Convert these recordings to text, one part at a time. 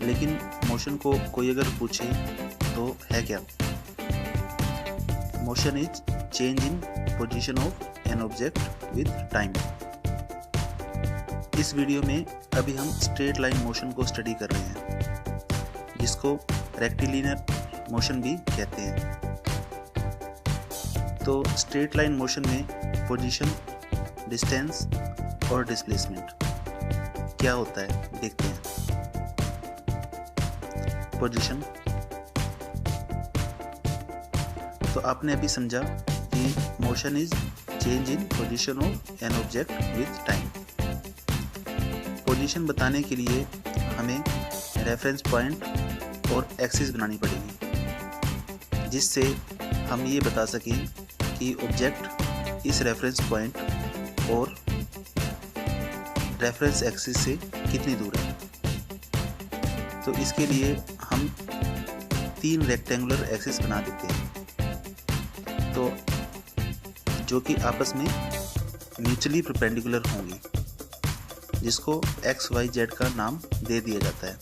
लेकिन मोशन को कोई अगर पूछे तो है क्या? Motion is change in position of an object with time. इस वीडियो में अभी हम स्ट्रेट लाइन मोशन को स्टडी कर रहे हैं, जिसको रेक्टिलिनियर मोशन भी कहते हैं। तो स्ट्रेट लाइन मोशन में पोजीशन, डिस्टेंस और डिस्प्लेसमेंट क्या होता है देखते हैं। पोजीशन, तो आपने अभी समझा कि motion is change in position of an object with time. Position बताने के लिए हमें रेफरेंस पॉइंट और एक्सिस बनानी पड़ेगी, जिससे हम ये बता सकें कि ऑब्जेक्ट इस रेफरेंस पॉइंट और रेफरेंस एक्सिस से कितनी दूर है। तो इसके लिए हम 3 रेक्टेंगुलर एक्सिस बना देते हैं, तो जो कि आपस में म्यूचुअली परपेंडिकुलर होंगी, जिसको एक्स वाई जेड का नाम दे दिया जाता है।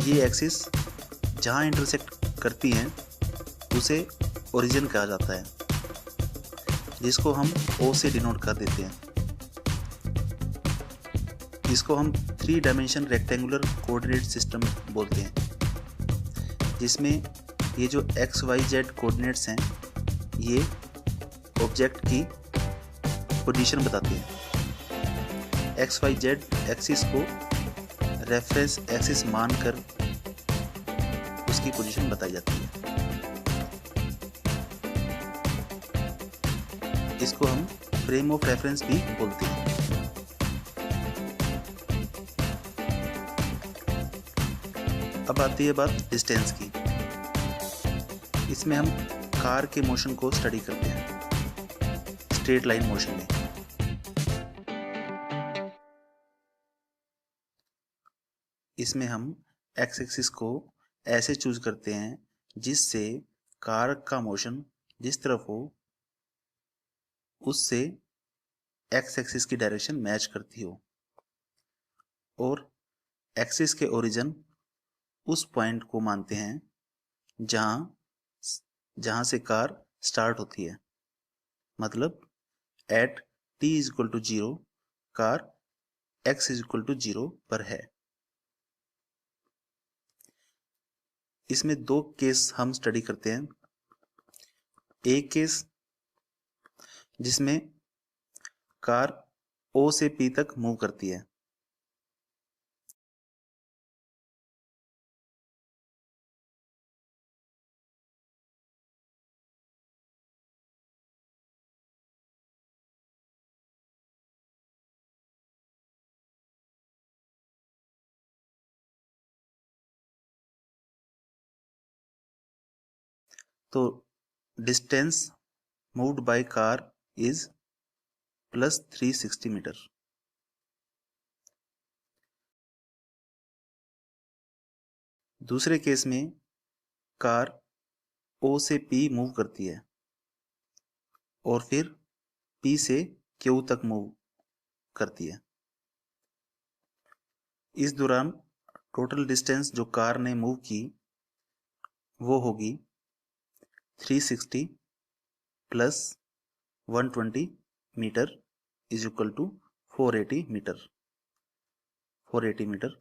ये एक्सिस जहाँ इंटरसेक्ट करती हैं उसे ओरिजिन कहा जाता है, जिसको हम ओ से डिनोट कर देते हैं। इसको हम 3 डायमेंशन रेक्टेंगुलर कोऑर्डिनेट सिस्टम बोलते हैं, जिसमें ये जो एक्स वाई जेड कोऑर्डिनेट्स हैं ये ऑब्जेक्ट की पोजीशन बताते हैं। एक्स वाई जेड एक्सिस को रेफरेंस एक्सिस मानकर उसकी पोजीशन बताई जाती है। इसको हम फ्रेम ऑफ रेफरेंस भी बोलते हैं। अब आती है बात डिस्टेंस की। इसमें हम कार के मोशन को स्टडी करते हैं स्ट्रेट लाइन मोशन में। इसमें हम एक्स एक्सिस को ऐसे चूज करते हैं जिससे कार का मोशन जिस तरफ हो उससे एक्स एक्सिस की डायरेक्शन मैच करती हो, और एक्सिस के ओरिजिन उस पॉइंट को मानते हैं जहां से कार स्टार्ट होती है। मतलब at t is equal to 0 car x is equal to 0 पर है। इसमें 2 केस हम स्टडी करते हैं। एक केस जिसमें कार O से P तक मूव करती है। तो distance moved by car is plus 360 metre. दूसरे केस में कार O से P मूव करती है और फिर P से Q तक मूव करती है। इस दौरान टोटल डिस्टेंस जो कार ने मूव की वो होगी 360 plus 120 metre is equal to 480 metre. 480 metre.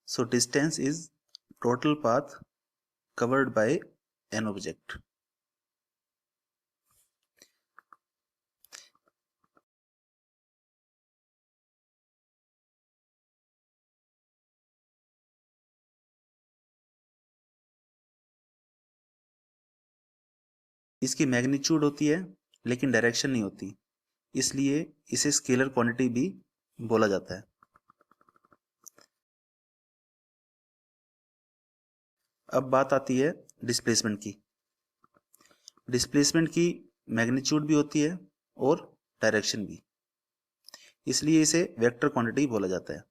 So distance is total path covered by an object. इसकी मैग्नीट्यूड होती है लेकिन डायरेक्शन नहीं होती, इसलिए इसे स्केलर क्वांटिटी भी बोला जाता है। अब बात आती है डिस्प्लेसमेंट की। डिस्प्लेसमेंट की मैग्नीट्यूड भी होती है और डायरेक्शन भी, इसलिए इसे वेक्टर क्वांटिटी बोला जाता है।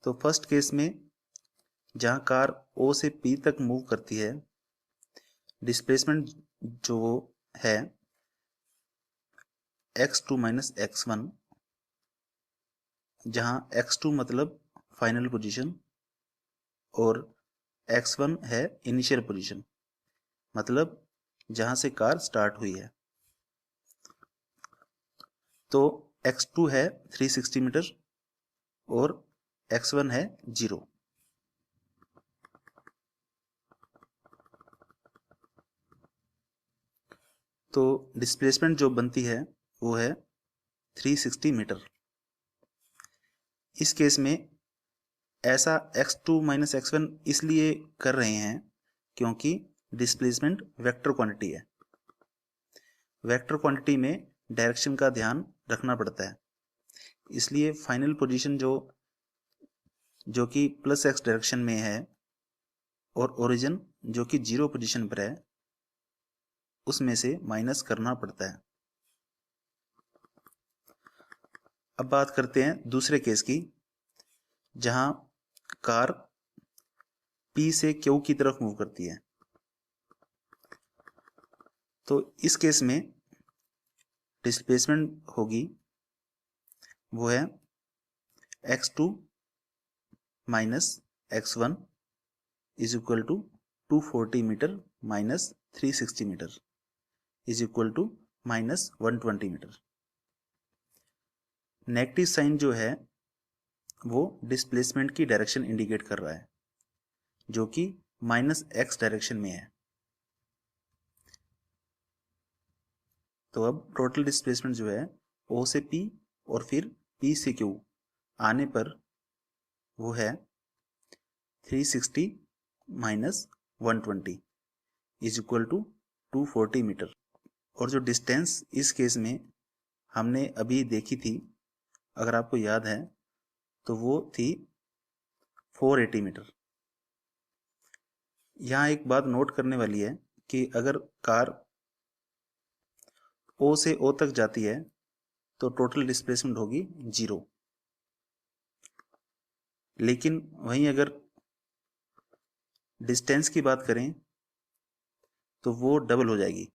तो फर्स्ट केस में जहां कार O से P तक मूव करती है, डिस्प्लेसमेंट जो है x2 माइनस x1, जहां x2 मतलब फाइनल पोजीशन और x1 है इनिशियल पोजीशन, मतलब जहां से कार स्टार्ट हुई है। तो x2 है 360 मीटर और x1 है 0। तो डिस्प्लेसमेंट जो बनती है वो है 360 मीटर। इस केस में ऐसा x2 माइनस x1 इसलिए कर रहे हैं क्योंकि डिस्प्लेसमेंट वेक्टर क्वांटिटी है। वेक्टर क्वांटिटी में डायरेक्शन का ध्यान रखना पड़ता है, इसलिए फाइनल पोजीशन जो कि प्लस x डायरेक्शन में है और ओरिजिन जो कि 0 पोजीशन पर है, उसमें से माइनस करना पड़ता है। अब बात करते हैं दूसरे केस की, जहां कार P से Q की तरफ मूव करती है। तो इस केस में डिस्प्लेसमेंट होगी वो है x2 minus x1 is equal to 240 metre minus 360 metre is equal to minus 120 metre. Negative sign जो है वो डिस्प्लेसमेंट की डायरेक्शन इंडिकेट कर रहा है, जो कि माइनस x डायरेक्शन में है। तो अब टोटल डिस्प्लेसमेंट जो है O से P और फिर P से Q आने पर वो है 360 minus 120 is equal to 240 metre. और जो डिस्टेंस इस केस में हमने अभी देखी थी, अगर आपको याद है, तो वो थी 480 मीटर। यहाँ एक बात नोट करने वाली है कि अगर कार O से O तक जाती है तो टोटल डिस्प्लेसमेंट होगी 0, लेकिन वहीं अगर डिस्टेंस की बात करें तो वो डबल हो जाएगी।